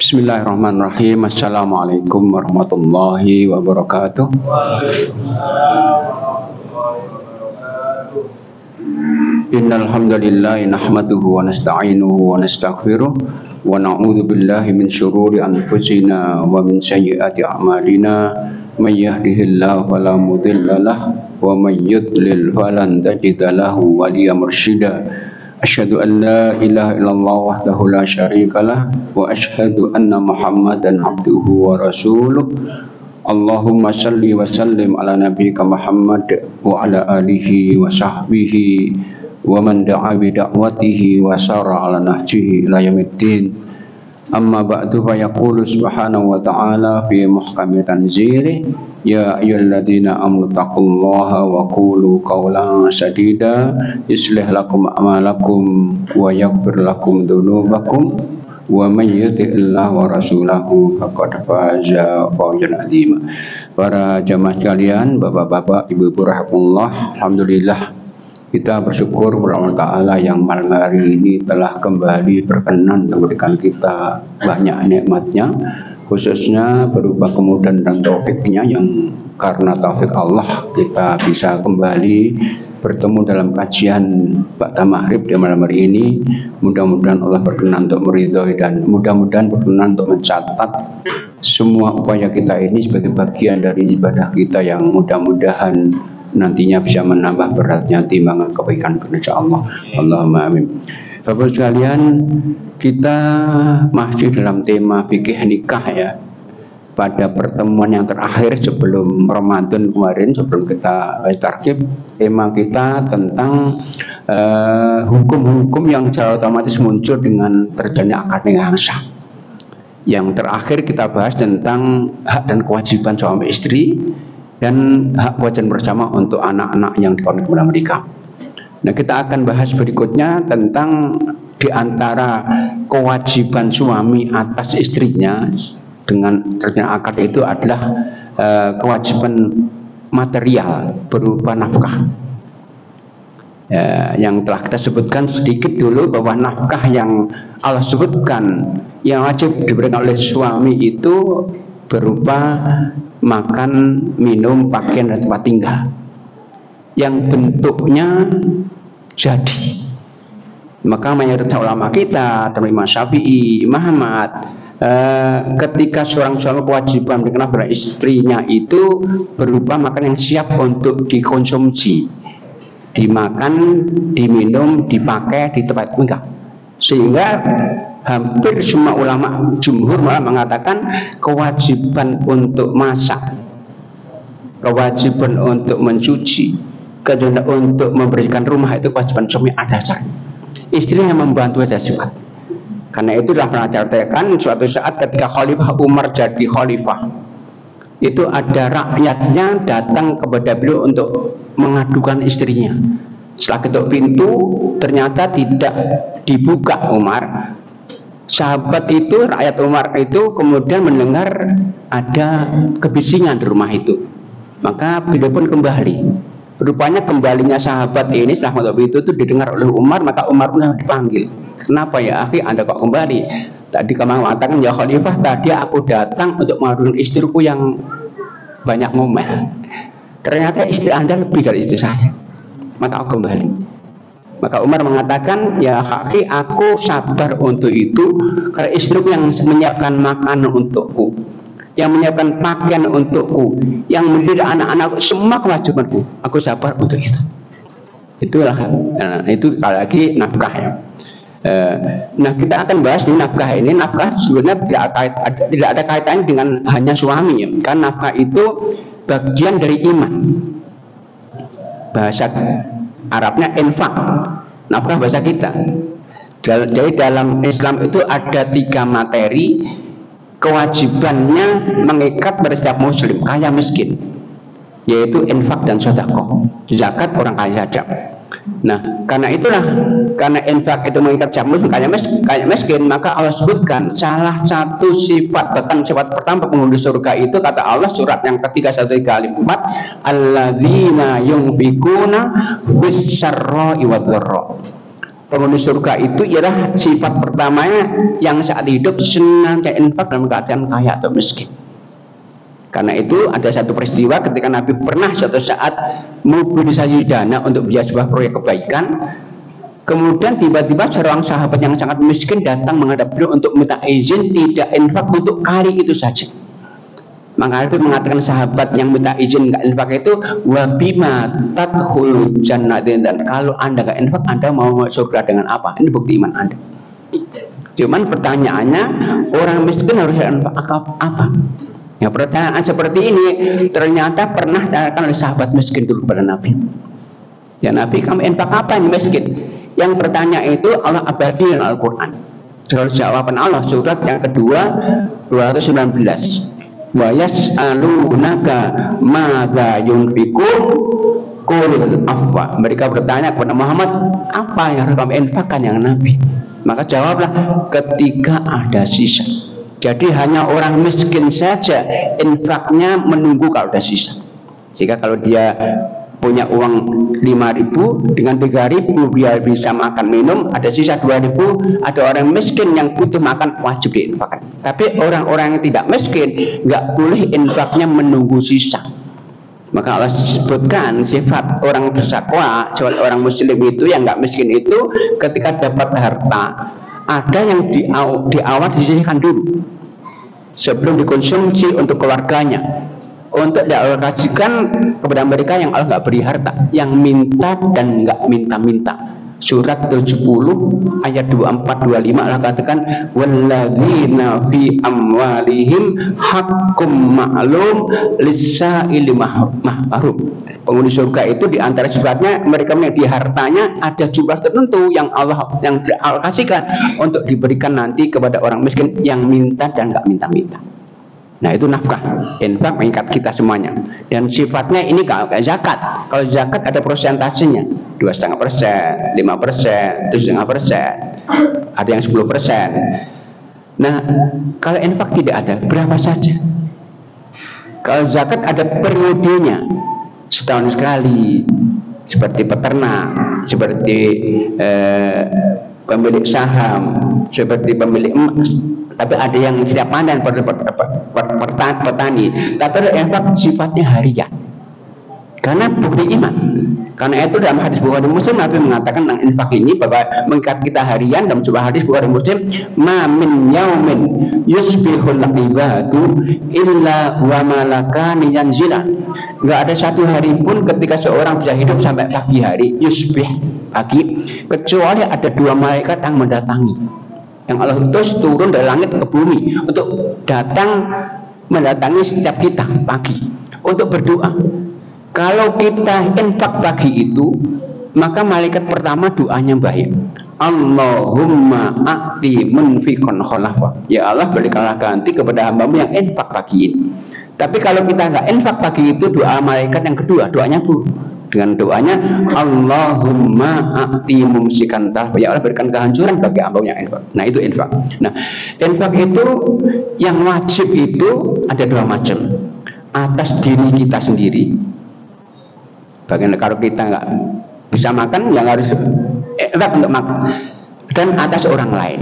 Bismillahirrahmanirrahim. Assalamualaikum warahmatullahi wabarakatuh. Innal hamdalillah nahmaduhu wa nasta'inuhu wa nastaghfiruh wa na'udzu billahi min syururi anfusina wa min sayyiati a'malina. May yahdihillahu fala mudilla lahu wa may yudlil falan tajida lahu waliya mursyida. Asyhadu an la ilaha illallah wahdahu la syarikalah wa asyhadu anna Muhammadan abduhu wa rasuluh. Allahumma salli wa sallim ala nabiyyika Muhammad wa ala alihi wa sahbihi wa man da'a bi da'watihi wa sara ala nahjihi ila yaumiddin. Amma ba'du fa yaqulu subhanahu wa ta'ala fi muhkami tanzilih ya ayyuhalladzina amanu taqullaha wa qulu qawlan sadida yuslih lakum a'malakum wa yaghfir lakum dzunubakum wa may yuti'illah wa rasulahu faqad faza fawzan 'azima. Para jamaah sekalian, bapak-bapak, ibu-ibu rahimakumullah, alhamdulillah kita bersyukur kepada Allah Ta'ala yang malam hari ini telah kembali berkenan memberikan kita banyak nikmatnya, khususnya berupa kemudahan dan taufiknya, yang karena taufik Allah kita bisa kembali bertemu dalam kajian ba'da maghrib di malam hari ini. Mudah-mudahan Allah berkenan untuk meridhoi dan mudah-mudahan berkenan untuk mencatat semua upaya kita ini sebagai bagian dari ibadah kita yang mudah-mudahan nantinya bisa menambah beratnya timbangan kebaikan insya Allah. Allahumma amin. Bapak sekalian, kita masih dalam tema fikih nikah ya. Pada pertemuan yang terakhir sebelum Ramadan kemarin, sebelum kita tarkib, tema kita tentang hukum-hukum yang secara otomatis muncul dengan terjadinya akad nikah yang sah. Yang terakhir kita bahas tentang hak dan kewajiban suami istri dan hak kewajiban bersama untuk anak-anak yang dikawinkan kepada mereka. Nah, kita akan bahas berikutnya tentang di antara kewajiban suami atas istrinya dengan terjadinya akad itu adalah kewajiban material berupa nafkah. Yang telah kita sebutkan sedikit dulu bahwa nafkah yang Allah sebutkan yang wajib diberikan oleh suami itu berupa makan, minum, pakaian, dan tempat tinggal yang bentuknya jadi. Maka mayoritas ulama kita, termasuk Imam Syafi'i, Imam Ahmad, ketika seorang suami kewajiban berkenaan pada istrinya itu berupa makan yang siap untuk dikonsumsi, dimakan, diminum, dipakai di tempat tinggal. Sehingga hampir semua ulama, jumhur malah mengatakan kewajiban untuk masak, kewajiban untuk mencuci, kewajiban untuk membersihkan rumah itu kewajiban suami ada saja. Istrinya membantu saja sifat. Karena itu telah pernah ceritakan suatu saat ketika Khalifah Umar jadi khalifah, itu ada rakyatnya datang kepada beliau untuk mengadukan istrinya. Setelah ketuk pintu ternyata tidak dibuka Umar. Sahabat itu, rakyat Umar itu kemudian mendengar ada kebisingan di rumah itu. Maka beliau pun kembali. Rupanya kembalinya sahabat ini setelah ketuk pintu itu didengar oleh Umar, maka Umar pun dipanggil. Kenapa ya akhi, Anda kok kembali? Tadi kamu mengatakan, ya Khalifah, tadi aku datang untuk mengadukan istriku yang banyak ngomel. Ternyata istri Anda lebih dari istri saya. Maka aku kembali. Maka Umar mengatakan, ya akhi, aku sabar untuk itu karena istriku yang menyiapkan makanan untukku, yang menyiapkan pakaian untukku, yang mendidik anak-anakku, semua kewajibanku. Aku sabar untuk itu. Itulah, itu sekali lagi nafkah ya. Nah, kita akan bahas di nafkah ini. Nafkah sebenarnya tidak ada kaitannya dengan hanya suami ya. Karena nafkah itu bagian dari iman. Bahasa Arabnya infak, nafkah bahasa kita. Jadi dalam Islam itu ada 3 materi kewajibannya mengikat pada setiap muslim, kaya miskin, yaitu infak dan sedekah. Zakat orang kaya saja. Nah, karena itulah, karena infak itu mengikat setiap muslim kaya miskin, maka Allah sebutkan salah satu sifat, bahkan sifat pertama penghuni surga itu kata Allah surat yang ketiga 134, alladzina yunfikuna fis syarra'i wad dharra. penghuni surga itu ialah sifat pertamanya yang saat hidup senantiasa infak dalam keadaan kaya atau miskin. Karena itu ada satu peristiwa ketika Nabi pernah suatu saat mobilisasi dana untuk biaya sebuah proyek kebaikan. Kemudian tiba-tiba seorang sahabat yang sangat miskin datang menghadap beliau untuk minta izin tidak infak untuk kali itu saja. Maka Nabi mengatakan sahabat yang minta izin nggak infak itu wabima tadkhulul jannatin, dan kalau anda nggak infak anda mau masuk surga dengan apa? Ini bukti iman anda. Cuman pertanyaannya orang miskin harus infak apa? Ya, pertanyaan seperti ini ternyata pernah ditanyakan oleh sahabat miskin dulu kepada Nabi. Ya Nabi, kamu infak apa yang miskin? Yang bertanya itu Allah abadi dalam Al-Quran. Jawaban Allah surat yang kedua 219. Wa yas'alunaka madza yunfikun qul afwa. Mereka bertanya kepada Muhammad, apa yang harus kamu infakkan yang Nabi? Maka jawablah, ketika ada sisa. Jadi hanya orang miskin saja infaknya menunggu kalau ada sisa. Jika kalau dia punya uang 5.000 dengan 3.000 biar bisa makan minum, ada sisa 2.000, ada orang miskin yang butuh makan, wajib diinfakkan. Tapi orang-orang yang tidak miskin nggak boleh infaknya menunggu sisa. Maka Allah sebutkan sifat orang bertakwa, orang muslim itu yang nggak miskin itu ketika dapat harta, ada yang di awal disisihkan dulu sebelum dikonsumsi untuk keluarganya, untuk dialokasikan kepada mereka yang Allah nggak beri harta, yang minta dan nggak minta-minta. Surat 70 ayat 24-25 Allah katakan walladzina fi amwalihim haqqum ma'lum lis-sa'ili mahrum. Penghuni surga itu diantara sifatnya mereka di hartanya ada jumlah tertentu yang Allah yang dialokasikan untuk diberikan nanti kepada orang miskin yang minta dan nggak minta-minta. Nah itu nafkah, infak mengikat kita semuanya. Dan sifatnya ini kayak zakat. Kalau zakat ada persentasenya, 2,5%, 5%, 7,5%, ada yang 10%. Nah kalau infak tidak ada, berapa saja. Kalau zakat ada periodenya, setahun sekali, seperti peternak, seperti pemilik saham, seperti pemilik emas. Tapi ada yang siap panen petani. Tapi ada infak sifatnya harian. Karena bukti iman. Karena itu dalam hadis Bukhari Muslim Nabi mengatakan tentang infak ini bahwa mengikat kita harian. Dalam sebuah hadis Bukhari Muslim, ma min yaumin yusbihul ibadu illa wa malakani yanzilan. Enggak ada satu hari pun ketika seorang bisa hidup sampai pagi hari, yusbih pagi, kecuali ada dua malaikat yang mendatangi. Yang Allah utus turun dari langit ke bumi untuk datang mendatangi setiap kita pagi untuk berdoa. Kalau kita infak pagi itu, maka malaikat pertama doanya baik. Allahumma a'ti munfiqan khalafa. Ya Allah, berikanlah ganti kepada hambamu yang infak pagi ini. Tapi kalau kita nggak infak pagi itu, doa malaikat yang kedua doanya buruk. Dengan doanya Allahumma a'ti mumsikan talfa. Ya Allah, berikan kehancuran bagi hamba yang infak. Nah itu infak. Nah infak itu yang wajib itu ada dua macam. Atas diri kita sendiri. Bagaimana kalau kita nggak bisa makan, yang harus infak untuk makan. Dan atas orang lain.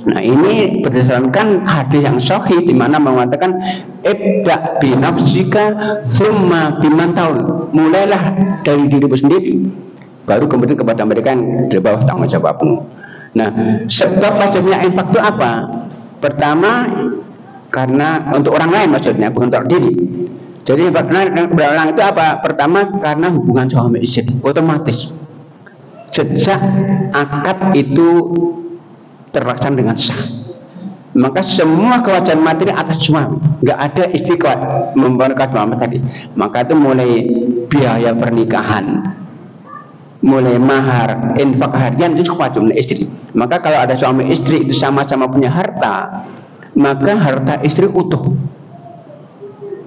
Nah ini berdasarkan hadis yang sahih di mana mengatakan ibda bi nafsika tsumma biman taul. Mulailah dari dirimu sendiri, baru kemudian kepada mereka yang di bawah tanggung jawabmu. Nah, sebab wajibnya infak itu apa? Pertama, karena untuk orang lain maksudnya, bukan untuk diri. Jadi kepada orang itu apa? Pertama, karena hubungan suami istri otomatis. Sejak akad itu terlaksana dengan sah, maka semua kewajiban materi atas suami, nggak ada istri memberikan suami tadi. Maka itu mulai biaya pernikahan, mulai mahar, infak harian itu kewajiban istri. Maka kalau ada suami istri itu sama-sama punya harta, maka harta istri utuh.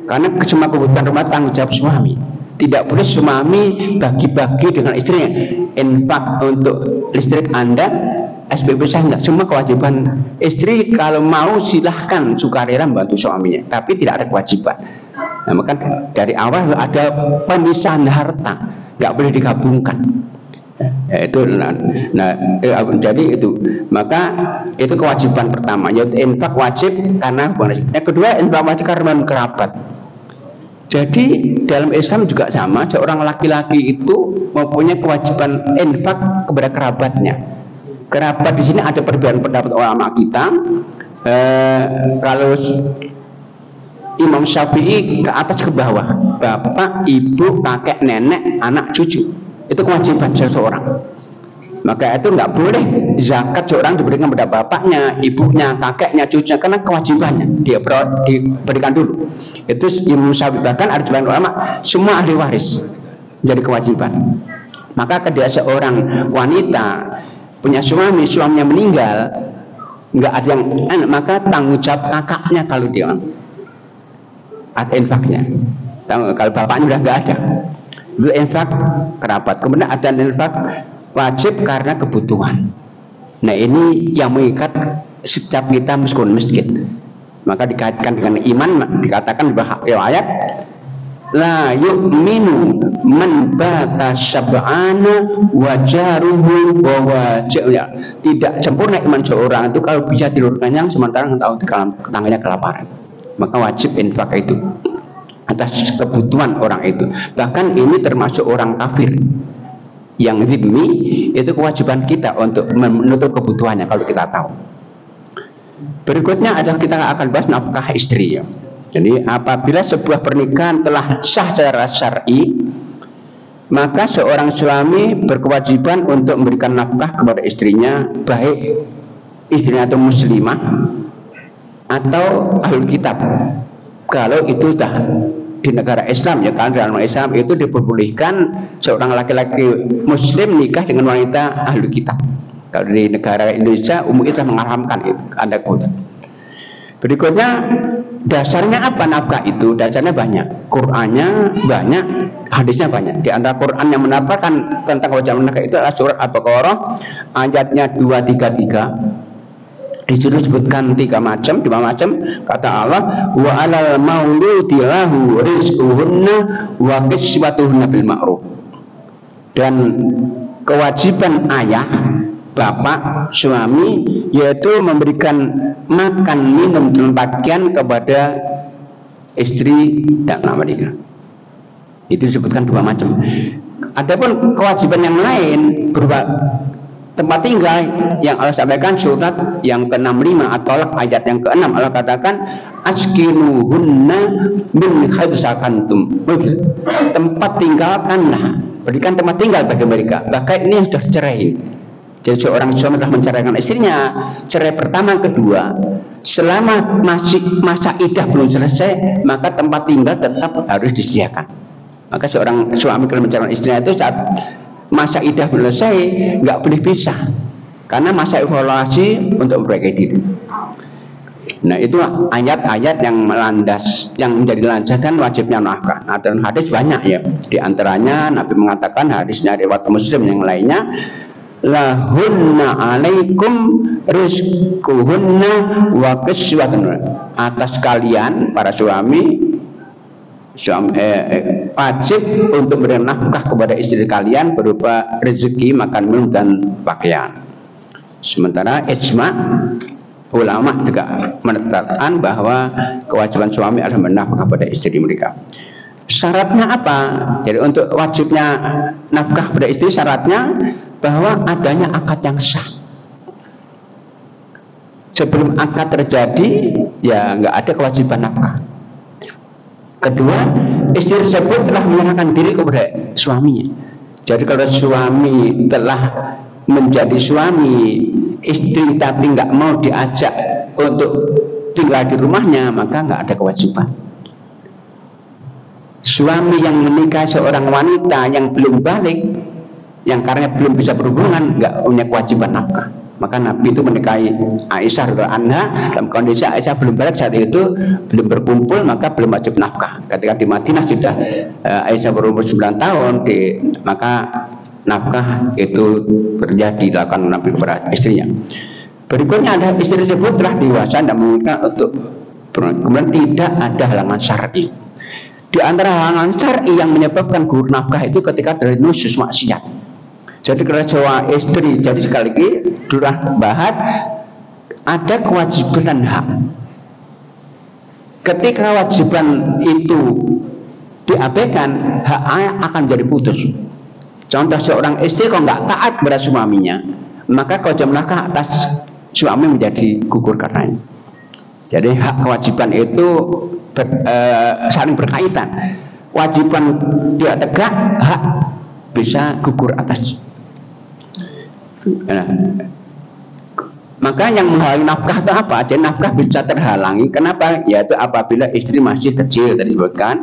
Karena semua kebutuhan rumah tanggung jawab suami. Tidak boleh suami bagi-bagi dengan istrinya. Infak untuk listrik Anda, SPP saya enggak. Semua kewajiban istri kalau mau silahkan sukarela membantu suaminya, tapi tidak ada kewajiban. Nah, maka dari awal ada pemisahan harta, nggak boleh digabungkan. Ya, itu jadi itu maka itu kewajiban pertama, yaitu infak wajib karena yang kedua infak wajib karena kerabat. Jadi dalam Islam juga sama, seorang laki-laki itu mempunyai kewajiban infak kepada kerabatnya. Kerabat di sini ada perbedaan pendapat ulama kita. Kalau Imam Syafi'i ke atas ke bawah, bapak, ibu, kakek, nenek, anak, cucu, itu kewajiban seseorang. Maka itu nggak boleh zakat seorang diberikan kepada bapaknya, ibunya, kakeknya, cucunya, karena kewajibannya dia diberikan dulu. Itu Imam Syafi'i, bahkan ada sebagian ulama semua ahli waris jadi kewajiban. Maka ketika seorang wanita punya suami, suaminya meninggal, nggak ada yang maka tanggung jawab kakaknya kalau dia ada infaknya. Kalau bapaknya udah nggak ada, dulu infak kerabat. Kemudian ada infak wajib karena kebutuhan. Nah ini yang mengikat setiap kita meskipun miskin. Maka dikaitkan dengan iman, dikatakan bahwa ayat la yu'minu man bata syab'ana wajaruhu wajahnya. Tidak sempurna iman seorang itu kalau bisa tidur kenyang sementara tahu tetangganya kelaparan. Maka wajib infak itu atas kebutuhan orang itu. Bahkan ini termasuk orang kafir yang zimmi, itu kewajiban kita untuk menutup kebutuhannya kalau kita tahu. Berikutnya adalah kita akan bahas nafkah istri ya. Jadi apabila sebuah pernikahan telah sah secara syar'i, maka seorang suami berkewajiban untuk memberikan nafkah kepada istrinya, baik istrinya atau muslimah atau ahlul kitab. Kalau itu sudah di negara Islam ya, karena dalam Islam itu diperbolehkan seorang laki-laki muslim nikah dengan wanita ahlul kitab. Kalau di negara Indonesia umum itu mengharamkan itu, ada kode. Berikutnya dasarnya apa nafkah itu? Dasarnya banyak, Qur'annya banyak, hadisnya banyak. Di antara Qur'an yang menampakkan tentang kewajiban nafkah itu adalah surat Al-Baqarah ayatnya 233. Disebutkan dua macam kata Allah, wa alal mauludi lahu rizquhunna wa kiswatuhunna bil ma'ruf. Dan kewajiban ayah, bapak, suami yaitu memberikan makan, minum, dan pakaian kepada istri dan anak mereka. Itu disebutkan dua macam. Adapun kewajiban yang lain berupa tempat tinggal yang Allah sampaikan surat yang ke-65 atau ayat yang ke-6, Allah katakan askinuhunna min haitsu sakantum. Tempat tinggalkanlah, berikan tempat tinggal bagi mereka. Bahkan ini yang sudah cerai. Jadi seorang suami telah menceraikan istrinya, cerai pertama, kedua, selama masih masa iddah belum selesai, maka tempat tinggal tetap harus disediakan. Maka seorang suami kalau menceraikan istrinya itu saat masa iddah selesai nggak boleh pisah, karena masa evaluasi untuk memperbaiki diri. Nah itu ayat-ayat yang melandas, yang menjadi landasan wajibnya nafkah. Nah dan hadis banyak ya, di antaranya Nabi mengatakan, hadisnya riwayat Muslim yang lainnya, lahunna alaikum rizquhunna wa kiswatuhunna. Atas kalian para suami wajib untuk memberi nafkah kepada istri kalian berupa rezeki, makan, minum, dan pakaian. Sementara ijma ulama juga menetapkan bahwa kewajiban suami adalah menafkah kepada istri mereka. Syaratnya apa? Jadi untuk wajibnya nafkah pada istri, syaratnya bahwa adanya akad yang sah. Sebelum akad terjadi ya nggak ada kewajiban nafkah. Kedua, istri tersebut telah menyerahkan diri kepada suaminya. Jadi kalau suami telah menjadi suami istri tapi nggak mau diajak untuk tinggal di rumahnya, maka nggak ada kewajiban. Suami yang menikah seorang wanita yang belum balik, yang karena belum bisa berhubungan, nggak punya kewajiban nafkah. Maka Nabi itu menikahi Aisyah radhiyallahu anha dalam kondisi Aisyah belum balik saat itu, belum berkumpul, maka belum wajib nafkah. Ketika di Madinah sudah Aisyah berumur 9 tahun, maka nafkah itu terjadi dilakukan Nabi kepada istrinya. Berikutnya ada istri tersebut telah dewasa dan memungkinkan untuk kemudian tidak ada halangan syar'i. Di antara halangan syar'i yang menyebabkan gugur nafkah itu ketika dari nusus maksiat. Jadi kalau sewa istri, jadi sekali lagi durah bahas ada kewajiban dan hak. Ketika kewajiban itu diabaikan, haknya akan jadi putus. Contoh seorang istri kalau nggak taat kepada suaminya, maka kewajiban nafkah atas suami menjadi gugur karenanya. Jadi hak kewajiban itu saling berkaitan. Kewajiban dia tegak, hak bisa gugur atas. Nah, maka yang menghalangi nafkah itu apa? Jadi nafkah bisa terhalangi. Kenapa? Yaitu apabila istri masih kecil, tadi disebutkan,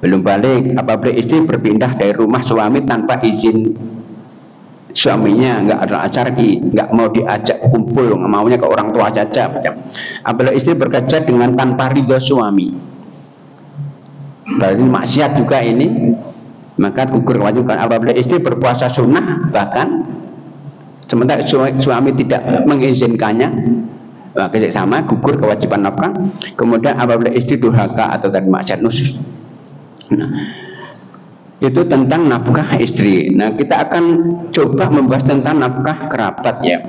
belum balik. Apabila istri berpindah dari rumah suami tanpa izin suaminya, nggak ada syar'i, nggak mau diajak kumpul, maunya ke orang tua saja. Apabila istri bekerja dengan tanpa ridho suami, berarti maksiat juga ini, maka gugur kewajiban. Apabila istri berpuasa sunnah bahkan sementara suami tidak mengizinkannya, maka sama gugur kewajiban nafkah. Kemudian apabila istri durhaka atau tadi maksiat nusyuz. Nah, itu tentang nafkah istri. Nah, kita akan coba membahas tentang nafkah kerabat ya.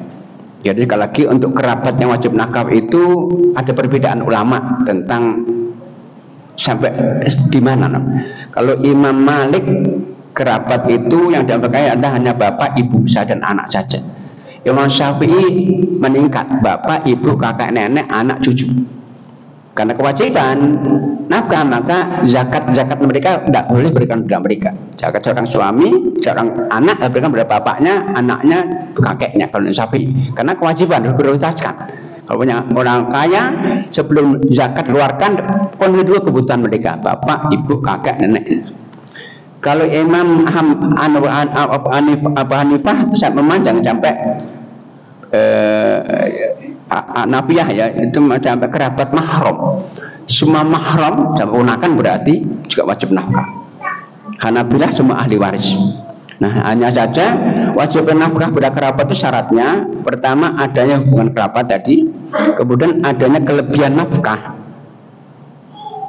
Jadi sekali lagi untuk kerabat yang wajib nafkah itu ada perbedaan ulama tentang sampai di mana. Kalau Imam Malik, kerabat itu yang dianggap adalah hanya bapak, ibu saja dan anak saja. Imam Syafi'i meningkat bapak, ibu, kakak, nenek, anak, cucu. Karena kewajiban nafkah, maka zakat mereka tidak boleh berikan kepada mereka. Zakat seorang suami, seorang anak berikan kepada bapaknya, anaknya, kakeknya. Kalau Syafi'i, karena kewajiban harus prioritaskan. Kalau punya orang kaya, sebelum zakat keluarkan, penuhi dulu kebutuhan mereka, bapak, ibu, kakek, nenek. Kalau Imam Abu Hanifah itu sangat memanjang sampai Nafiyah ya, itu sampai kerabat mahram. Semua mahram sampai ponakan berarti juga wajib nafkah. Hanabilah semua ahli waris. Nah, hanya saja wajib nafkah pada kerabat itu syaratnya pertama adanya hubungan kerabat tadi, kemudian adanya kelebihan nafkah.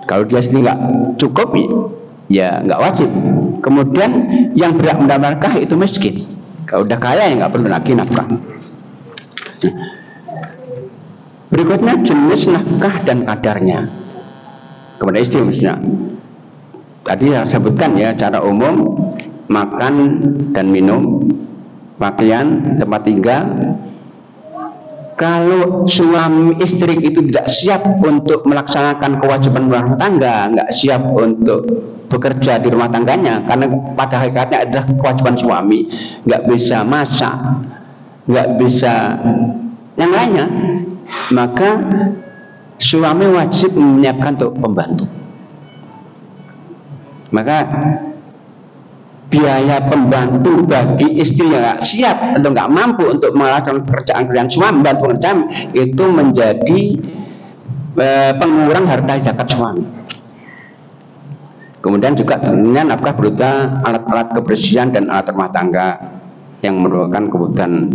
Kalau dia sendiri nggak cukup, ya nggak wajib. Kemudian yang berhak mendapat nafkah itu miskin. Kalau udah kaya ya nggak perlu lagi nafkah. Berikutnya jenis nafkah dan kadarnya kepada istri maksudnya. Tadi saya sebutkan ya, secara umum makan dan minum, pakaian, tempat tinggal. Kalau suami istri itu tidak siap untuk melaksanakan kewajiban rumah tangga, nggak siap untuk bekerja di rumah tangganya, karena pada hakikatnya adalah kewajiban suami, nggak bisa masak, nggak bisa yang lainnya, maka suami wajib menyiapkan untuk pembantu. Maka biaya pembantu bagi istri yang nggak siap atau nggak mampu untuk melakukan pekerjaan suami, membantu pekerjaan itu menjadi pengurang harta zakat suami. Kemudian juga tentunya nafkah berupa alat-alat kebersihan dan alat rumah tangga yang merupakan kebutuhan.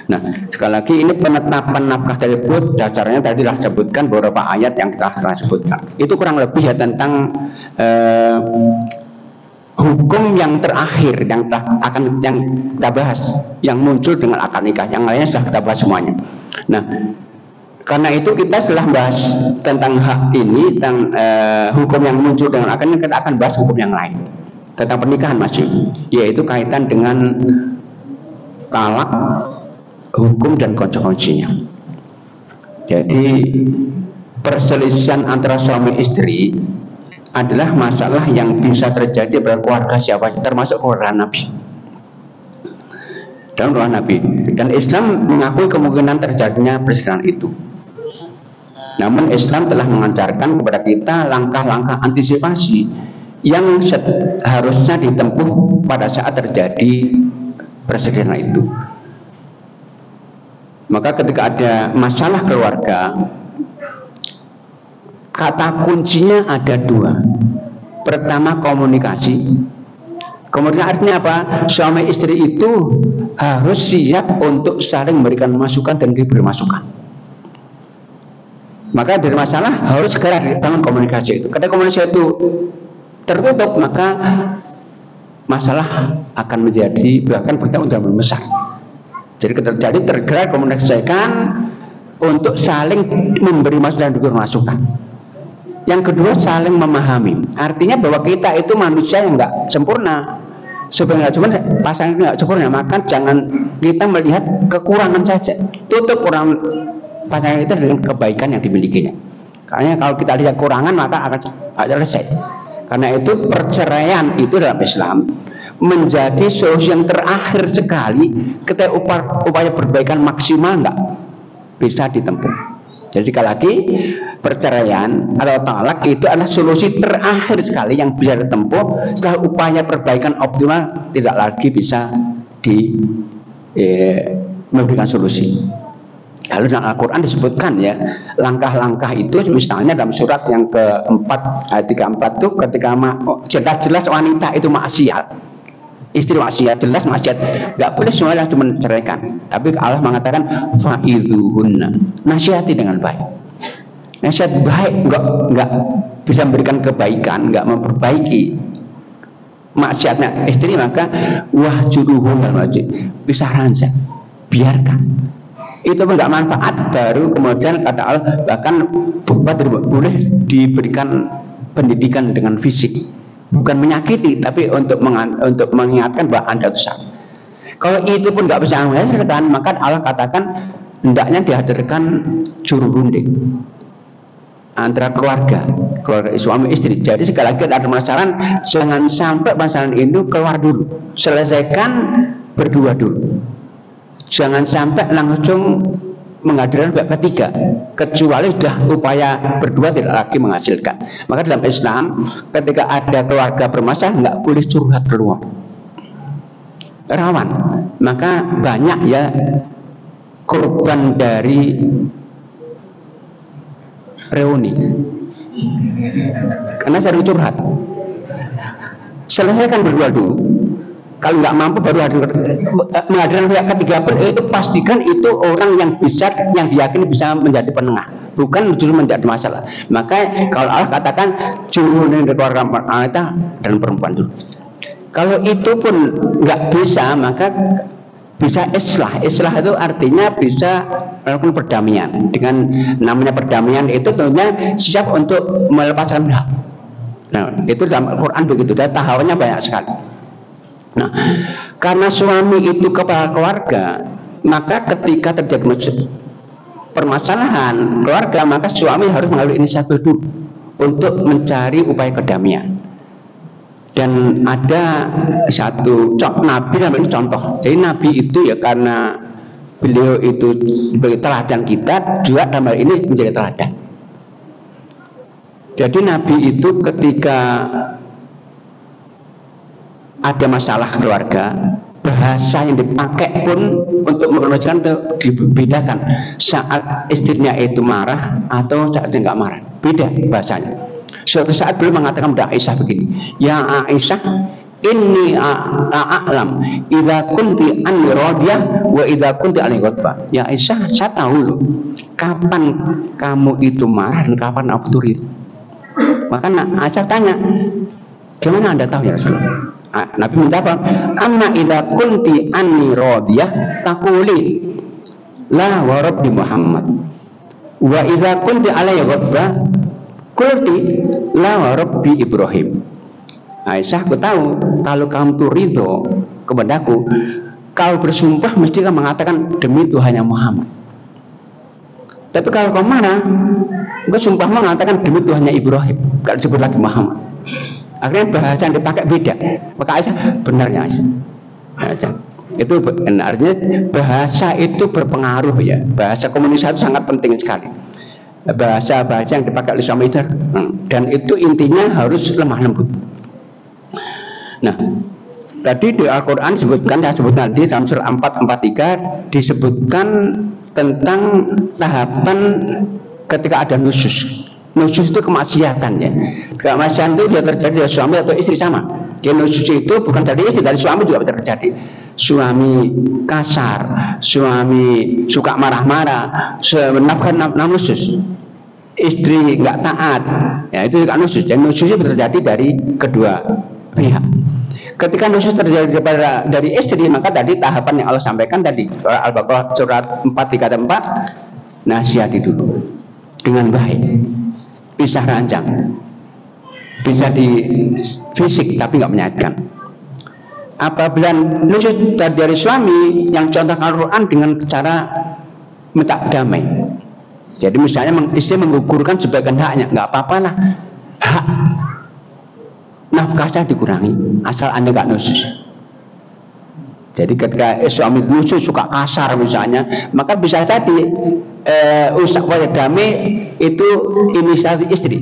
Nah, sekali lagi ini penetapan nafkah tersebut dasarnya tadi telah sebutkan beberapa ayat yang telah sebutkan. Itu kurang lebih ya tentang hukum yang terakhir yang kita bahas, yang muncul dengan akad nikah. Yang lainnya sudah kita bahas semuanya. Nah, karena itu kita setelah bahas tentang hak ini, tentang hukum yang muncul dengan akad nikah, kita akan bahas hukum yang lain tentang pernikahan masih, yaitu kaitan dengan talak, hukum dan konsekuensinya. Jadi perselisihan antara suami istri adalah masalah yang bisa terjadi pada keluarga siapa, termasuk keluarga Nabi. Dan keluarga Nabi. Dan Islam mengakui kemungkinan terjadinya perselisihan itu. Namun Islam telah mengajarkan kepada kita langkah-langkah antisipasi yang harusnya ditempuh pada saat terjadi perselisihan itu. Maka ketika ada masalah keluarga, kata kuncinya ada dua. Pertama, komunikasi. Kemudian artinya apa? Suami istri itu harus siap untuk saling memberikan masukan dan diberi masukan. Maka dari masalah harus segera dibangun komunikasi itu. Ketika komunikasi itu tertutup, maka masalah akan menjadi bahkan bertahun membesar. Jadi tergerak komunikasikan untuk saling memberi masukan dan masukan. Yang kedua, saling memahami. Artinya bahwa kita itu manusia yang enggak sempurna. Sebenarnya cuma pasangan enggak sempurna, maka jangan kita melihat kekurangan saja. Tutup orang pasangan kita dengan kebaikan yang dimilikinya. Karena kalau kita lihat kekurangan maka akan selesai. Karena itu perceraian itu dalam Islam menjadi solusi yang terakhir sekali ketika upaya perbaikan maksimal enggak bisa ditempuh. Jadi sekali lagi, perceraian atau talak itu adalah solusi terakhir sekali yang bisa ditempuh setelah upaya perbaikan optimal tidak lagi bisa memberikan solusi. Lalu dalam Al-Quran disebutkan ya, langkah-langkah itu misalnya dalam surat yang keempat ayat 34 itu ketika jelas-jelas wanita itu maksiat, istri maksiat, jelas maksiat, nggak boleh semuanya cuma menceraikan. Tapi Allah mengatakan fa'idhuhunna, nasihati dengan baik. Nasihat baik nggak bisa memberikan kebaikan, nggak memperbaiki maksiatnya istri, maka wahjuruhunna masjid, bisa rancang, biarkan. Itu pun nggak manfaat, baru kemudian kata Allah bahkan boleh diberikan pendidikan dengan fisik. Bukan menyakiti, tapi untuk mengingatkan bahwa Anda rusak. Kalau itu pun nggak bisa menghasilkan, maka Allah katakan hendaknya dihadirkan juru runding antara keluarga suami istri. Jadi sekali lagi ada masalah, jangan sampai masalah itu keluar dulu, selesaikan berdua dulu. Jangan sampai langsung menghadirkan pihak ketiga, kecuali sudah upaya berdua tidak lagi menghasilkan. Maka dalam Islam ketika ada keluarga bermasalah nggak boleh curhat keluar, rawan. Maka banyak ya korban dari reuni karena sering curhat. Selesaikan berdua dulu. Kalau nggak mampu baru menghadirkan pihak ketiga pun, itu pastikan itu orang yang bisa, yang diyakini bisa menjadi penengah, bukan justru menjadi masalah. Maka kalau Allah katakan juru dari keluarga wanita dan perempuan dulu. Kalau itu pun nggak bisa, maka bisa islah. Islah itu artinya bisa melakukan perdamaian. Dengan namanya perdamaian itu tentunya siap untuk melepaskan hak. Nah, itu dalam Al-Quran begitu, dan tahapannya banyak sekali. Nah, karena suami itu kepala keluarga, maka ketika terjadi permasalahan keluarga, maka suami harus mengambil inisiatif dulu untuk mencari upaya kedamaian. Dan ada satu Nabi namanya contoh. Jadi Nabi itu ya karena beliau itu sebagai teladan kita, juga dalam hal ini menjadi teladan. Jadi Nabi itu ketika ada masalah keluarga, bahasa yang dipakai pun untuk menjelaskan dibedakan. Saat istrinya itu marah atau saat dia nggak marah, beda bahasanya. Suatu saat beliau mengatakan kepada Aisyah begini, ya Aisyah, inni a'lam idza kunti anni radiyah wa idza kunti anni ghadbah. Ya Aisyah, saya tahu loh kapan kamu itu marah dan kapan aku turi. Maka Aisyah tanya, gimana Anda tahu ya Rasulullah? Nabi menjawab, amma idza kunti anni radiyah taquli la wa rabbi Muhammad wa idza kunti alayya ghadbah qulti la wa rabbi Ibrahim. Aisyah, aku tahu kalau kamu tuh ridho kepadaku, kau bersumpah mesti kamu mengatakan demi Tuhannya Muhammad. Tapi kalau kau marah, bersumpah mengatakan demi Tuhannya Ibrahim, gak disebut lagi Muhammad. Akhirnya bahasa yang dipakai beda. Maka Aisyah, benarnya Aisyah. Itu artinya bahasa itu berpengaruh ya. Bahasa komunikasi itu sangat penting sekali. Bahasa-bahasa yang dipakai oleh suami istri, dan itu intinya harus lemah lembut. Nah, tadi di Al-Quran disebutkan, saya sebutkan tadi dalam surah 4:43 disebutkan tentang tahapan ketika ada nusyus. Nusyus itu kemaksiatan ya. Kemaksiatan itu bisa terjadi dari suami atau istri sama. Jadi nusyus itu bukan dari istri, dari suami juga bisa terjadi. Suami kasar, suami suka marah-marah, menafkahkan nusyus. Istri nggak taat, ya itu juga nusyus. Dan nusyus itu terjadi dari kedua pihak. Ketika nusyuz terjadi dari istri, maka tadi tahapan yang Allah sampaikan tadi surah Al-Baqarah surat 434, nasihati dulu dengan baik, bisa rancang, bisa di fisik tapi nggak menyakitkan. Apabila nusyuz dari suami yang contoh Al-Quran dengan cara minta damai. Jadi misalnya istri menggugurkan sebagian haknya, nggak apa-apa lah, hak nafkah saya dikurangi asal Anda nggak nusyuz. Jadi ketika suami nusyuz suka kasar misalnya, maka bisa tadi ustaz wajah damai itu inisiatif istri.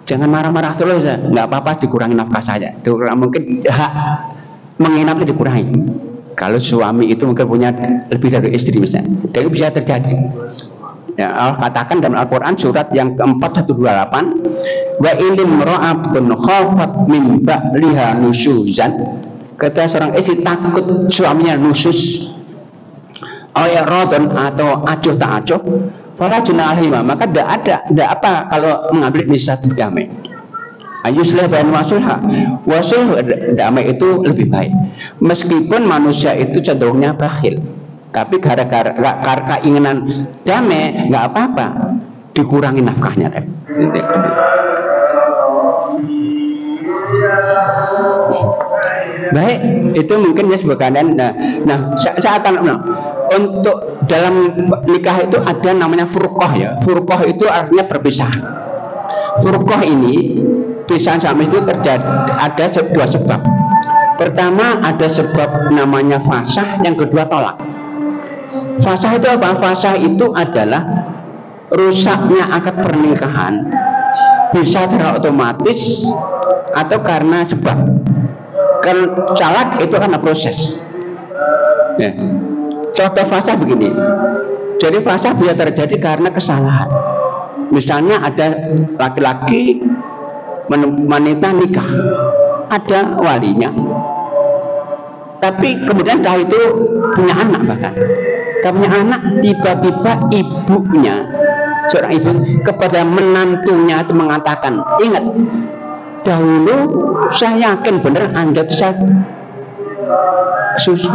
Jangan marah-marah terus, nggak apa-apa dikurangi nafkah saya. Mungkin hak menginapnya dikurangi. Kalau suami itu mungkin punya lebih dari istri misalnya, jadi bisa terjadi. Ya, Allah katakan dalam Al-Quran surat yang ke-4 128, wa ilim ra'atun khafat min ba'liha nusyuzan, ketika seorang istri takut suaminya nusyuz ayarodon atau acuh tak acuh, fala junah alaihi, maka tidak apa kalau mengambil inisiatif damai. Ayuslih bayan wasulha, wasul damai itu lebih baik. Meskipun manusia itu cenderungnya bakhil, tapi gara-gara keinginan damai nggak apa-apa dikurangi nafkahnya. Baik, itu mungkin ya sebagian. Nah, saya akan untuk dalam nikah itu ada namanya furqah ya. Furqah itu artinya perpisahan. Furqah ini pisahan suami itu terjadi ada dua sebab. Pertama ada sebab namanya fasah, yang kedua tolak. Fasah itu apa? Fasah itu adalah rusaknya akad pernikahan, bisa secara otomatis atau karena sebab. Kalau talak itu karena proses. Ya. Contoh fasah begini. Jadi fasah bisa terjadi karena kesalahan. Misalnya ada laki-laki wanita nikah, ada walinya, tapi kemudian setelah itu punya anak, bahkan punya anak, tiba-tiba ibunya, seorang ibu kepada menantunya itu mengatakan, ingat dahulu saya yakin benar Anda itu saya susu,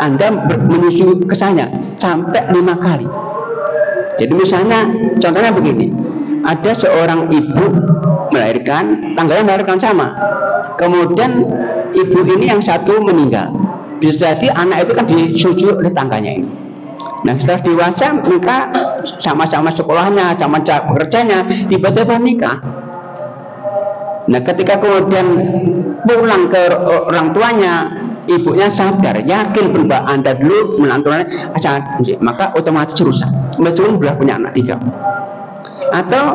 Anda menyusui ke saya sampai 5 kali. Jadi misalnya contohnya begini, ada seorang ibu melahirkan, tanggalnya melahirkan sama, kemudian ibu ini yang satu meninggal, bisa jadi anak itu kan disusui oleh tangganya ini. Nah setelah dewasa mereka sama-sama sekolahnya, sama bekerjanya, tiba-tiba nikah. Nah ketika kemudian pulang ke orang tuanya, ibunya sadar, yakin bahwa Anda dulu menantunya, maka otomatis rusak, meskipun sudah punya anak 3. Atau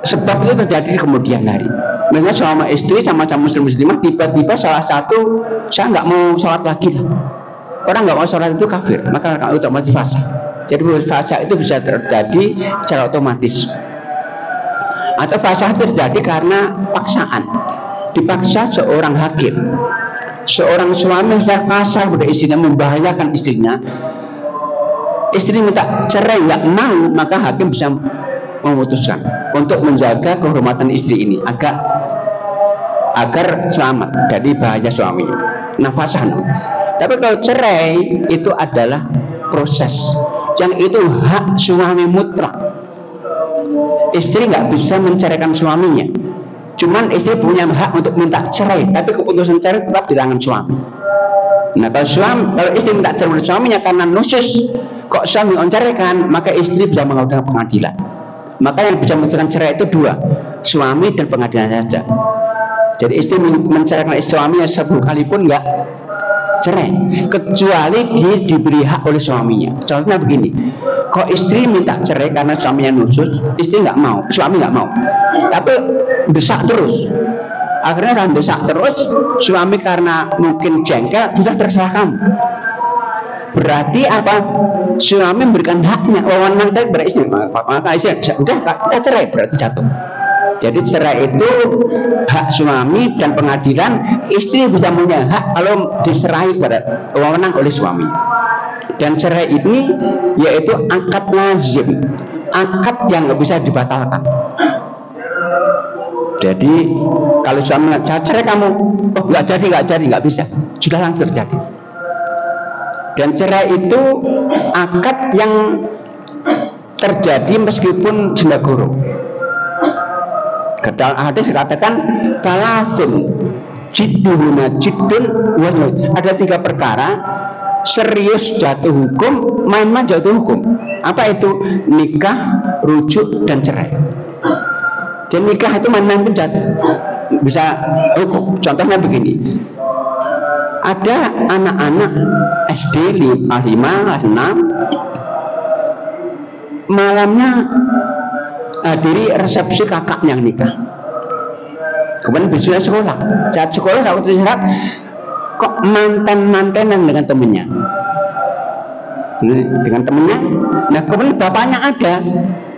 sebab itu terjadi di kemudian hari. Misalnya suami istri sama-sama muslimah, tiba-tiba salah satu, saya nggak mau sholat lagi lah. Orang nggak mau sholat itu kafir, maka otomatis fasah. Jadi fasah itu bisa terjadi secara otomatis. Atau fasah terjadi karena paksaan. Dipaksa seorang hakim, seorang suami sudah kasar pada istrinya, membahayakan istrinya, istri minta cerai nggak mau, maka hakim bisa memutuskan untuk menjaga kehormatan istri ini agar selamat dari bahaya suaminya. Nah fasah. Tapi kalau cerai itu adalah proses yang itu hak suami mutlak. Istri nggak bisa menceraikan suaminya. Cuman istri punya hak untuk minta cerai, tapi keputusan cerai tetap di tangan suami. Nah kalau istri minta cerai oleh suaminya karena nusyuz, kok suami menceraikan, maka istri bisa mengajukan pengadilan. Maka yang bisa menentukan cerai itu 2, suami dan pengadilan saja. Jadi istri menceraikan suaminya 10 kali pun enggak cerai, kecuali dia diberi hak oleh suaminya. Contohnya begini, kok istri minta cerai karena suaminya nusyuz, istri nggak mau, suami nggak mau, tapi desak terus. Akhirnya kan desak terus, suami karena mungkin jengkel, sudah terserah kamu. Berarti apa? Suami memberikan haknya, wewenang tadi pada istri, maka istri udah kita cerai, berarti jatuh. Jadi cerai itu hak suami dan pengadilan, istri bisa punya hak kalau diserai pada wewenang oleh suami. Dan cerai ini yaitu akad lazim, akad yang nggak bisa dibatalkan. Jadi kalau suami saya cerai kamu, oh nggak jadi, nggak bisa, sudah langsung terjadi. Dan cerai itu akad yang terjadi meskipun janda guru. Dalam hadis dikatakan talasun jiddun ada 3 perkara serius jatuh hukum, main-main jatuh hukum. Apa itu? Nikah, rujuk, dan cerai. Jadi nikah itu main-main pun bisa hukum. Contohnya begini, ada anak-anak SD 5, 6 malamnya hadiri resepsi kakaknya nikah. Kemudian besoknya sekolah. Saat sekolah waktu istirahat kok mantenan dengan temennya. Nah kemudian bapaknya ada,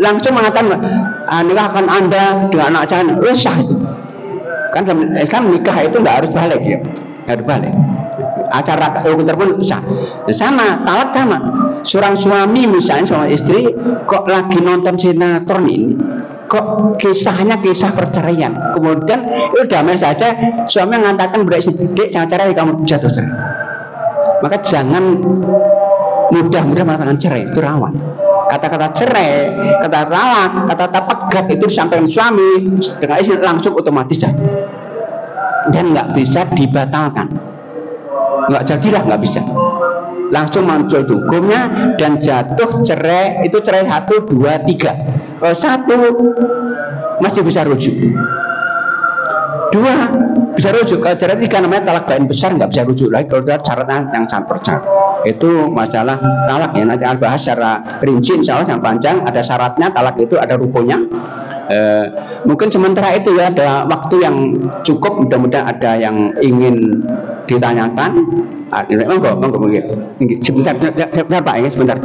langsung mengatakan nikahkan Anda dengan anak saya. Sah itu. Kan nikah itu nggak harus balik ya, nggak harus balik. Acara hukum pun sah. Sama talak sama. Seorang suami misalnya sama istri kok lagi nonton sinetron ini, kok kisahnya kisah perceraian, kemudian itu damai saja, suami mengatakan berat sedikit jangan cerai, kamu jatuh cerai. Maka jangan mudah-mudah mengatakan cerai, itu rawan. Kata-kata cerai, kata talak, kata-kata pegat itu disampaikan suami dengan istri langsung otomatis jatuh dan nggak bisa dibatalkan, nggak jadilah, nggak bisa. Langsung muncul hukumnya dan jatuh cerai. Itu cerai 1, 2, 3. Kalau 1 masih bisa rujuk, 2 bisa rujuk. Kalau cerai 3 namanya talak bain besar, nggak bisa rujuk lagi. Kalau syaratnya yang sangat percaya itu masalah talak ya, nanti akan bahas secara rinci insya Allah yang panjang. Ada syaratnya, talak itu ada rukunnya. Mungkin sementara itu ya, ada waktu yang cukup, mudah-mudahan ada yang ingin ditanyakan. Monggo sebentar Pak, ini sebentar.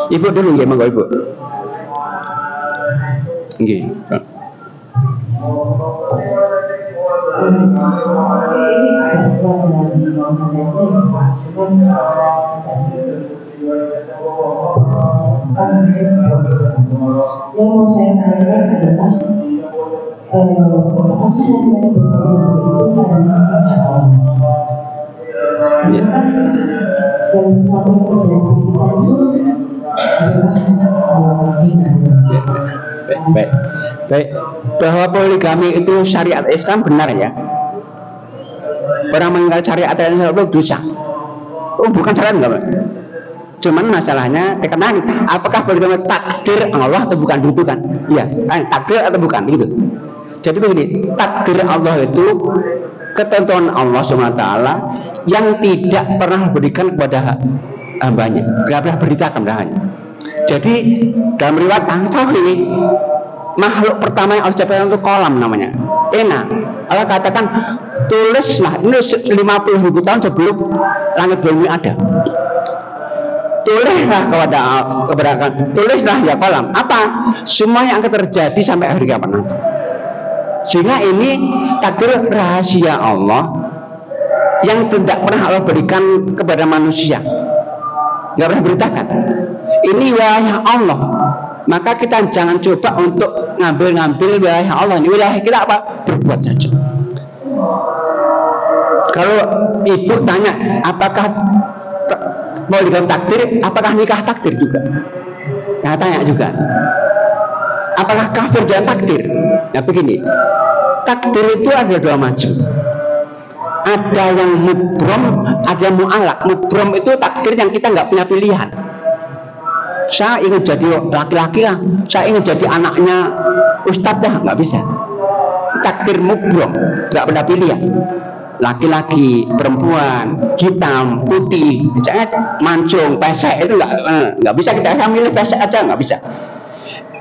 Ibu dulu ya, monggo Ibu. Nggih. Yang mau saya tanyakan adalah apakah baik, bahwa poligami itu syariat Islam benar ya. Orang meninggal syariat Islam itu dosa. Oh bukan syariat enggak, cuman masalahnya terkenal apakah poligami takdir Allah atau bukan, itu kan? Iya, takdir atau bukan gitu. Jadi begini, takdir Allah itu ketentuan Allah SWT yang tidak pernah berikan kepada hambanya, tidak pernah beritakan hambanya. Jadi dalam riwayat Sahih, makhluk pertama yang Allah ciptakan itu kolam namanya, pena. Allah katakan tulislah, ini 50.000 tahun sebelum langit bumi ada. Tulislah kepada tulislah ya kolam. Apa? Semua yang akan terjadi sampai akhir kiamat nanti. Sehingga ini takdir rahasia Allah yang tidak pernah Allah berikan kepada manusia, nggak pernah beritakan. Ini wilayah Allah, maka kita jangan coba untuk ngambil wilayah Allah. Ini wilayah kita apa? Berbuat saja. Kalau ibu tanya apakah poligami takdir, apakah nikah takdir juga? Nah, tanya juga apakah kafir dan takdir? Nah begini, takdir itu ada 2 macam. Ada yang mubrom, ada yang mu'alak. Mubrom itu takdir yang kita nggak punya pilihan. Saya ingin jadi laki-laki lah, saya ingin jadi anaknya ustadz dah, nggak bisa. Takdir mubrom, nggak pernah pilihan. Laki-laki, perempuan, hitam, putih, misalnya mancung, pesek itu nggak bisa kita milih pesek aja, nggak bisa.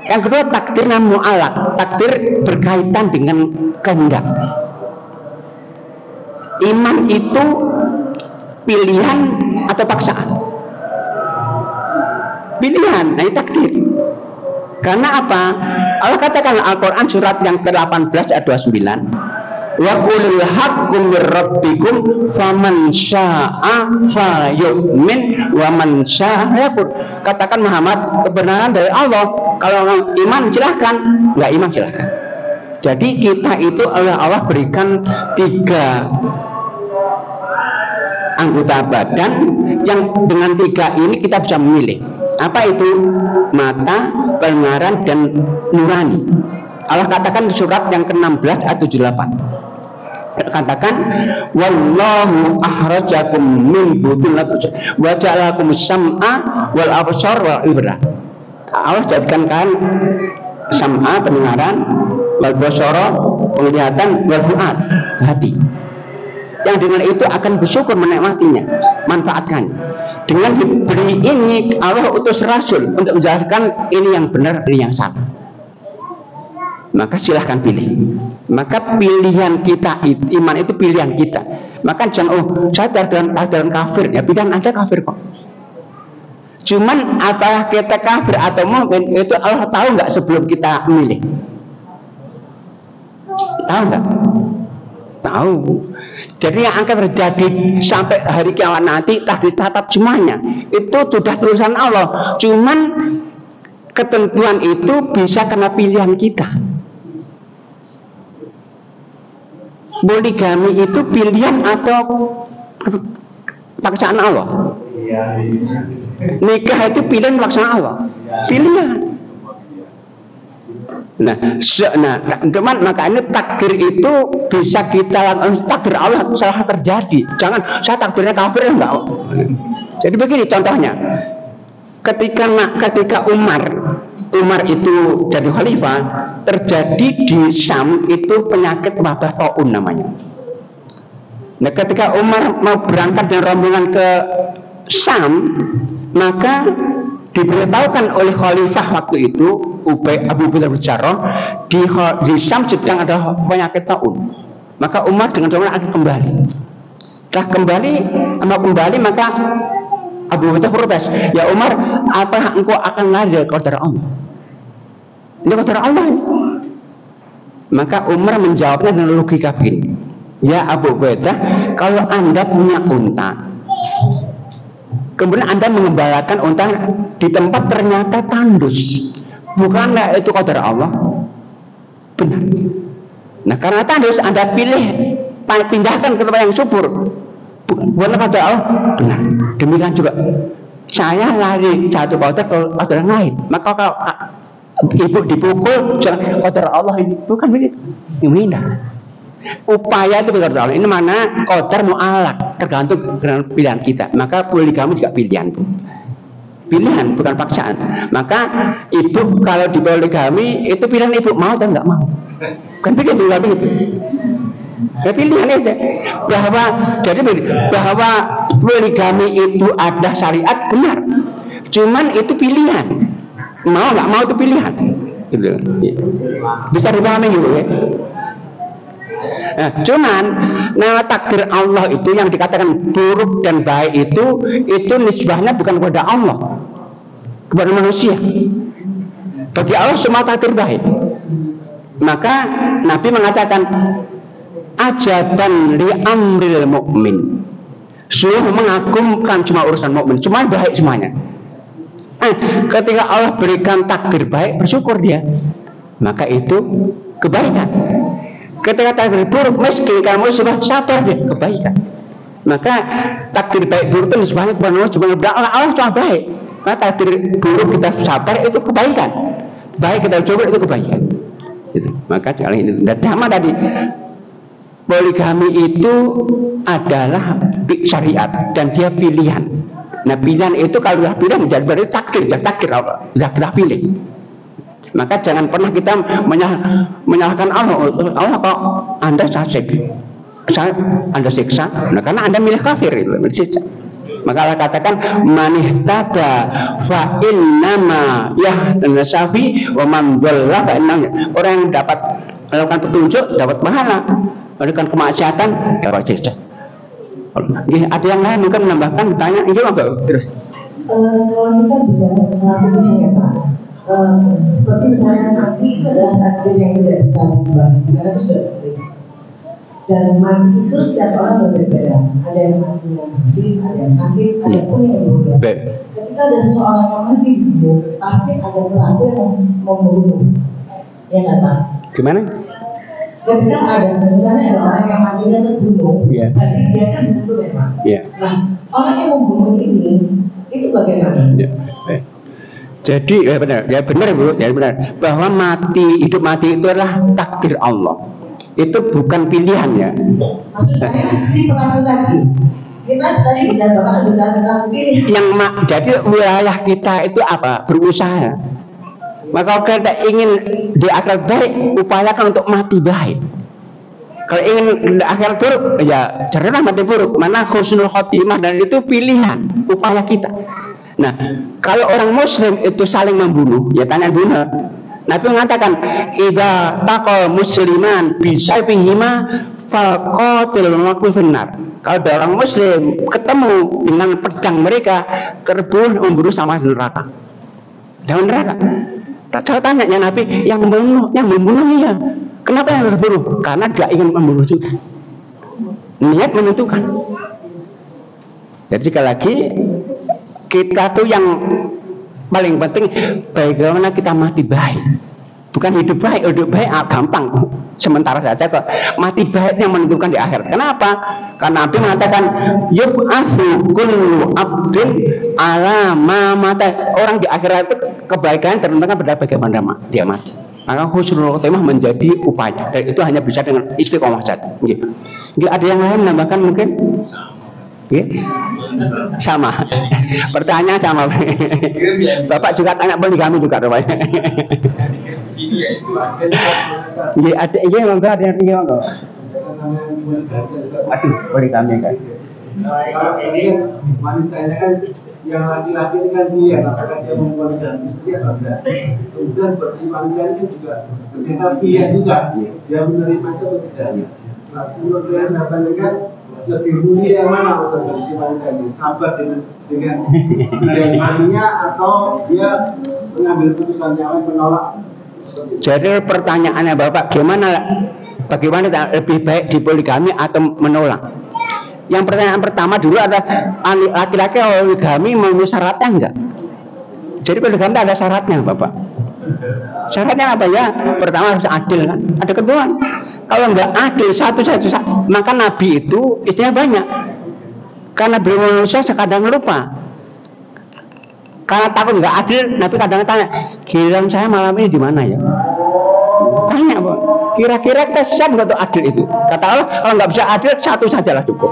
Yang kedua takdirnya mu'alak, takdir berkaitan dengan kehendak. Iman itu pilihan atau paksaan? Pilihan, nah itu takdir. Karena apa? Allah katakan Al-Quran surat yang ke-18 ayat 29. Wa qulil haqqu mir rabbikum faman syaa'a falyu'min wa man syaa'a yakfur. Katakan Muhammad, kebenaran dari Allah. Kalau iman silahkan, nggak iman silahkan. Jadi kita itu oleh Allah berikan 3 anggota badan yang dengan 3 ini kita bisa memilih. Apa itu? Mata, pendengaran, dan nurani. Allah katakan di surat yang ke-16 ayat 78. Katakan wallahu akhrajakum min butun wa ja'alakum sam'a wal absar wal ibra. Allah jadikan kan sam'a pendengaran, wal basara penglihatan, wal fuad hati. Yang dengan itu akan bersyukur menikmatinya, manfaatkan. Dengan diberi ini Allah utus rasul untuk menjelaskan ini yang benar, ini yang salah. Maka silahkan pilih. Maka pilihan kita, iman itu pilihan kita. Maka jangan saya dalam kafir, ya pilihan Anda kafir kok. Cuman apakah kita kafir atau mukmin itu Allah tahu nggak sebelum kita milih? Tahu nggak? Tahu. Jadi yang akan terjadi sampai hari kiamat nanti telah dicatat semuanya. Itu sudah tulisan Allah. Cuman ketentuan itu bisa karena pilihan kita. Poligami itu pilihan atau paksaan Allah? Nikah itu pilihan paksaan Allah? Pilihan. Teman, maka ini takdir itu bisa kita lakukan. Takdir Allah itu salah terjadi. Jangan saya takdirnya kafir enggak. Jadi begini contohnya. Ketika Umar itu jadi khalifah, terjadi di Syam itu penyakit wabah taun namanya. Nah, ketika Umar mau berangkat dengan rombongan ke Syam, maka diberitahukan oleh khalifah waktu itu Abu Bakar Jarrah di Syam sedang ada penyakit taun. Maka Umar dengan rombongan akan kembali. Setelah kembali maka Abu Bakar protes, ya Umar, apa engkau akan lari dari qadar Allah? Ini qadar Allah ini. Maka Umar menjawabnya dengan logika begini, ya Abu Bakar, kalau Anda punya unta, kemudian Anda mengembalakan unta di tempat ternyata tandus, bukanlah itu qadar Allah? Benar. Nah, karena tandus Anda pindahkan ke tempat yang subur, bukanlah qadar Allah? Benar. Demikian juga saya lari satu qadar ke qadar yang lain. Maka kalau ibu dipukul jangan qadar Allah ini, bukan begitu. Ini indah. Upaya itu qadar Allah. Ini mana qadar mu'alaq, tergantung dengan pilihan kita. Maka poligami juga pilihan, Bu. Pilihan bukan paksaan. Maka ibu kalau di poligami itu pilihan ibu, mau atau enggak mau. Bukan begitu, enggak begitu. Ya pilihan aja bahwa poligami itu ada syariat, benar. Cuman itu pilihan, mau nggak mau itu pilihan. Bisa dipahami gitu ya. Nah, cuman takdir Allah itu yang dikatakan buruk dan baik itu nisbahnya bukan kepada Allah, kepada manusia. Bagi Allah semua takdir baik. Maka Nabi mengatakan ajaban li amril mukmin. Sungguh mengagumkan cuma urusan mukmin, cuma baik semuanya. Ketika Allah berikan takdir baik, bersyukur dia. Maka itu kebaikan. Ketika takdir buruk, meski kamu sudah sabar dia, kebaikan. Maka takdir baik buruk itu sebanyak Allah cuma baik. Maka takdir buruk kita sabar itu kebaikan. Baik kita syukur itu kebaikan. Gitu. Maka jangan ini. Dan sama tadi, poligami itu adalah syariat dan dia pilihan. Nah, pilihan itu kalau sudah pilih menjadi berarti takdir Allah, sudah pilih. Maka jangan pernah kita menyalahkan Allah. Allah kok Anda Anda siksa. Nah, karena Anda milih kafir itu, siksa. Maka Allah katakan manihtada fa innama yahtasafi wa man dhalla fa innama. Orang yang dapat melakukan petunjuk dapat pahala, melakukan kemaksiatan dapat siksa. Ada yang lain mungkin menambahkan, bertanya, ini enggak terus. Kalau kita bicara masalah ini ya Pak, seperti misalnya mati itu adalah takdir yang tidak bisa diubah, karena itu sudah tertulis. Dan mati itu setiap orang berbeda. Ada yang mati yang sedih, ada yang sakit, ada pun yang berbeda. Ketika ada seseorang yang mati, pasti ada pelaku yang membunuh. Ya nggak Pak? Gimana? Jadi kan ada misalnya ada orang yang matinya terbunuh, berarti dia kan bunuh memang. Nah, orang yang membunuh ini itu bagaimana? Jadi benar Bu, benar bahwa hidup mati itu adalah takdir Allah. Itu bukan pilihan ya. Maksud saya si pelaku tadi. Kita tadi bicara tentang pilihan. Jadi wilayah kita itu apa? Berusaha. Maka kalau kita ingin di akhirat baik, upayakan untuk mati baik. Kalau ingin di akhirat buruk, ya carilah mati buruk. Mana husnul khotimah, dan itu pilihan, upaya kita. Nah, kalau orang Muslim itu saling membunuh, ya tanya bunuh. Nabi mengatakan, "Idza taqal musliman bisayfihima faqatil maqtul finnar." Kalau ada orang Muslim ketemu dengan pedang mereka, terbunuh membunuh sama neraka. Dalam neraka. Saya tanya ya Nabi, yang membunuh ya. Kenapa yang terbunuh? Karena dia ingin membunuh juga. Niat menentukan. Jadi sekali lagi, kita tuh yang paling penting bagaimana kita mati baik. Bukan hidup baik gampang. Sementara saja kok. Mati baik yang menentukan di akhir. Kenapa? Karena Nabi mengatakan yub'atsu kullu abdin ala ma mata. Orang di akhirat itu kebaikan tertentukan pada bagaimana dia mati. Maka husnul khotimah menjadi upaya. Dan itu hanya bisa dengan istiqomah saja. Ada yang lain menambahkan mungkin? Sama. Pertanyaan sama. Bapak juga tanya poligami juga rupanya. Ada yang aduh, poligami kan. Ini wanitanya kan yang laki-laki itu kan dia, apakah dia mempoligami istri atau enggak. Kemudian si wanitanya juga ternyata dia juga, dia menerima itu atau tidak. Nah, menurut saya kan lebih mulia yang mana untuk si wanita ini, sabar dengan matinya atau dia mengambil putusan yang menolak. Jadi pertanyaannya Bapak, bagaimana lebih baik dipoligami atau menolak? Yang pertanyaan pertama dulu ada laki-laki poligami memenuhi syaratnya enggak? Jadi poligami ada syaratnya Bapak. Syaratnya apa ya? Pertama harus adil kan? Ada ketentuan. Kalau enggak adil satu, maka Nabi itu istrinya banyak. Karena beliau manusia sekadang lupa. Karena takut enggak adil, Nabi kadang tanya, giliran saya malam ini di mana ya? Tanya Pak, kira-kira kita siap nggak tuh adil itu? Kata Allah, kalau nggak bisa adil satu sajalah cukup.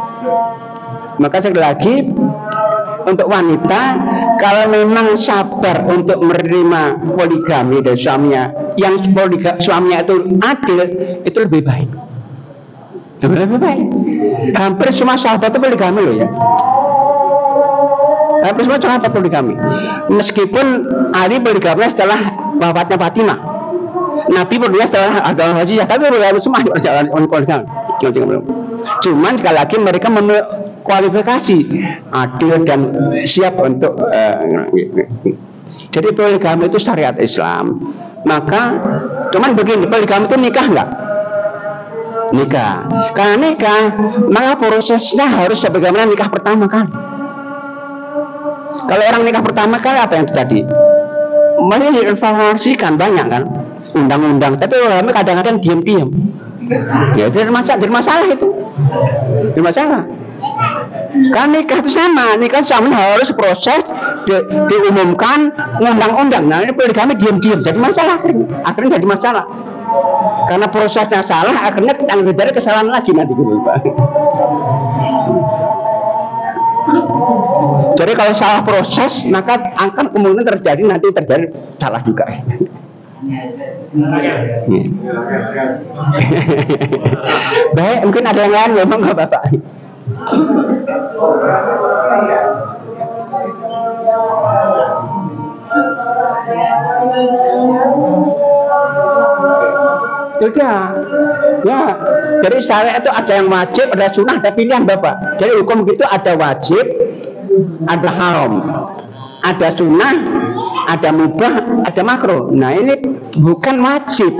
Maka sekali lagi untuk wanita, kalau memang sabar untuk menerima poligami dari suaminya, yang suaminya itu adil, itu lebih baik. Lebih baik. Hampir semua sahabat itu poligami loh ya. Hampir semua sahabat poligami. Meskipun Ali poligami setelah wafatnya Fatimah. Nabi berdua setelah agama haji, tapi berlalu semua perjalanan poligami. Cuman sekali lagi mereka kualifikasi adil dan siap untuk jadi poligami itu syariat Islam. Maka cuman begini, poligami itu nikah enggak? Nikah. Karena nikah, maka prosesnya harus sebagaimana nikah pertama kali. Kalau orang nikah pertama kali apa yang terjadi? Mereka diinformasikan banyak kan, undang-undang. Tapi orang kadang-kadang diam-diam. Ya, jadi masalah itu. Jadi masalah. Kan nikah itu sama, nikah sama harus proses diumumkan undang-undang. Nah ini poligami diam-diam, jadi masalah akhirnya jadi masalah. Karena prosesnya salah, akhirnya yang terjadi kesalahan lagi nanti gitu Pak. Jadi kalau salah proses, maka akan kemungkinan terjadi salah juga. Baik, mungkin ada yang lain ngomong nggak Bapak? Ya, jadi syariat itu ada yang wajib, ada sunnah, ada pilihan Bapak. Jadi hukum gitu ada wajib, ada haram, ada sunnah, ada mubah, ada makruh. Nah ini bukan wajib.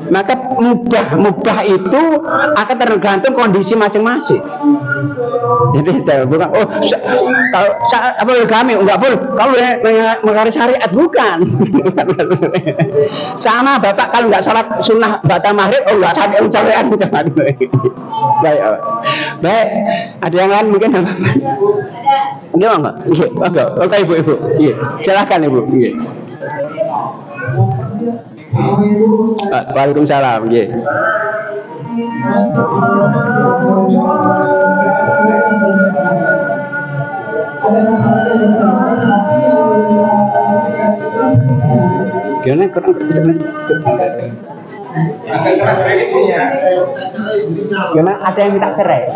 Maka mubah itu akan tergantung kondisi masing-masing. Jadi bukan kalau apa kami enggak boleh kamu mengingkari syariat, bukan. Sama bapak kalau enggak sholat sunnah ba'da maghrib, enggak sampai syariat bukan. Baik, baik. Ada yang lain mungkin? Gimana? Iya, oke ibu. Iya, silakan ibu. Iya. Waalaikumsalam. Iya. Gimana kurang gimana ada yang minta cerai?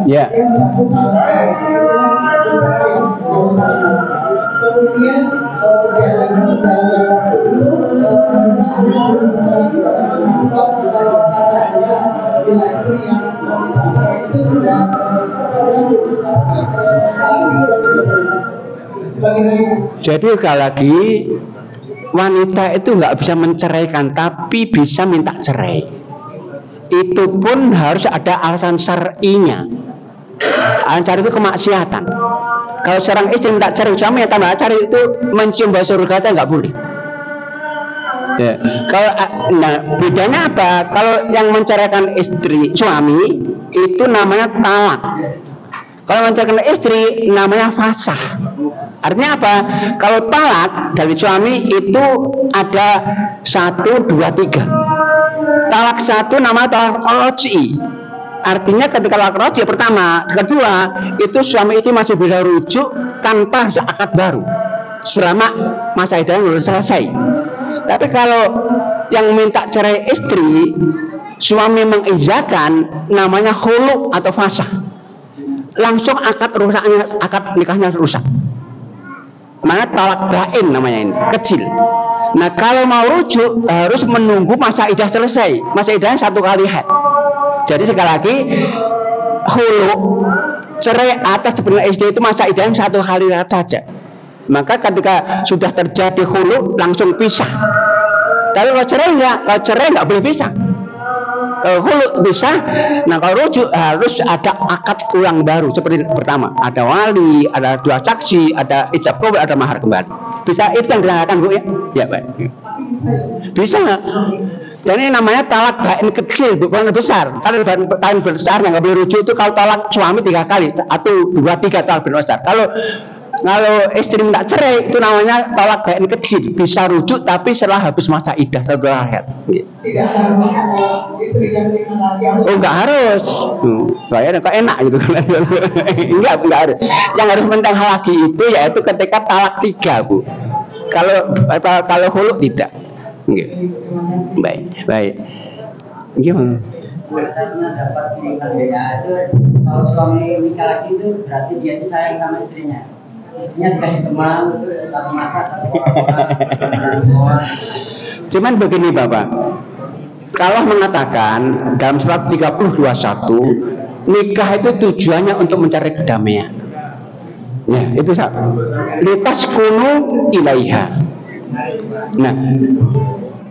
Ya. Jadi sekali lagi wanita itu nggak bisa menceraikan, tapi bisa minta cerai. Itu pun harus ada alasan syar'inya. Alasan syar'i itu kemaksiatan. Kalau seorang istri minta cerai, suami yang tambah cari itu mencium bau surga itu nggak boleh. Ya. Kalau bedanya apa? Kalau yang menceraikan istri suami itu namanya talak. Kalau menceraikan istri namanya fasah. Artinya apa? Kalau talak dari suami itu ada 1, 2, 3. Talak 1 namanya talak roj'i. Artinya ketika talak roj'i pertama, kedua itu suami itu masih bisa rujuk tanpa akad baru selama masa iddah belum selesai. Tapi kalau yang minta cerai istri, suami mengizakan, namanya khulu atau fasah. Langsung akad nikahnya rusak. Mana talak bain namanya ini, kecil. Nah kalau mau rujuk harus menunggu masa iddah selesai. Masa iddah 1 kali haid. Jadi sekali lagi khulu, cerai atas sebenarnya istri itu masa iddah 1 kali saja. Maka ketika sudah terjadi khulu langsung pisah. Tapi kalau cerai nggak boleh pisah. Kalau khulu bisa, nah kalau rujuk harus ada akad ulang baru seperti pertama, ada wali, ada 2 saksi, ada ijab qabul, ada mahar kembali. Bisa itu yang dikatakan Bu ya? Ya baik. Bisa nggak? Dan ini namanya talak bain kecil, bukan besar. Kalau bain besar yang nggak boleh rujuk itu kalau talak suami 3 kali, 1, 2, 3 talak bain besar. Kalau istri minta cerai itu namanya talak bain kecil, bisa rujuk tapi setelah habis masa iddah 1 haid. Oh enggak harus. Bayar kok enak gitu kan. Enggak harus. Yang harus menteng lagi itu yaitu ketika talak 3, Bu. Kalau khulu tidak. Baik. Gimana? Biasanya dapat pilihan itu kalau suami nikah lagi itu berarti dia itu sayang sama istrinya. Ini dikasih teman itu satu masa Cuman begini Bapak, kalau mengatakan dalam surat 30:21 nikah itu tujuannya untuk mencari kedamaian. Ya itu satu. Litaskunu ilaiha. Nah,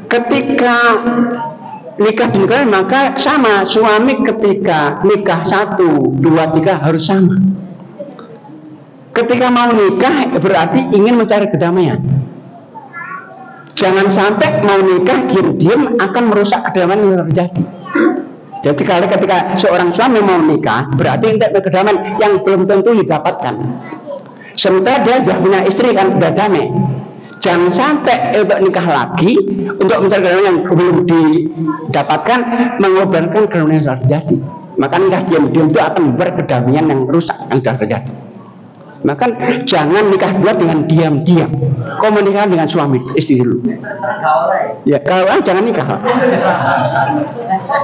ketika nikah dinikahi maka sama suami ketika nikah 1, 2, 3 harus sama. Ketika mau nikah berarti ingin mencari kedamaian. Jangan sampai mau nikah diam-diam akan merusak kedamaian yang terjadi. Jadi kalau ketika seorang suami mau nikah berarti untuk kedamaian yang belum tentu didapatkan. Sementara dia sudah punya istri kan sudah damai. Jangan sampai untuk nikah lagi untuk mencari kedamaian yang belum didapatkan mengorbankan kedamaian yang sudah terjadi. Maka nikah diam-diam itu akan membuat kedamaian yang rusak yang sudah terjadi. Maka jangan nikah dua dengan diam-diam. Komunikasi dengan suami istri dulu. Ya kalau jangan nikah.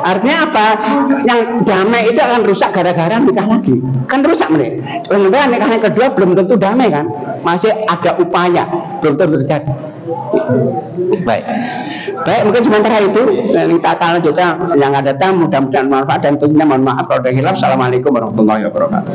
Artinya apa? Yang damai itu akan rusak gara-gara nikah lagi. Kan rusak mereka. Sementara nikah yang kedua belum tentu damai kan. Masih ada upaya, belum tentu terjadi. Baik, mungkin sementara itu kita akan lanjutkan yang ada datang. Mudah-mudahan manfaat dan tentunya mohon maaf kalau ada hilaf. Assalamualaikum warahmatullahi wabarakatuh.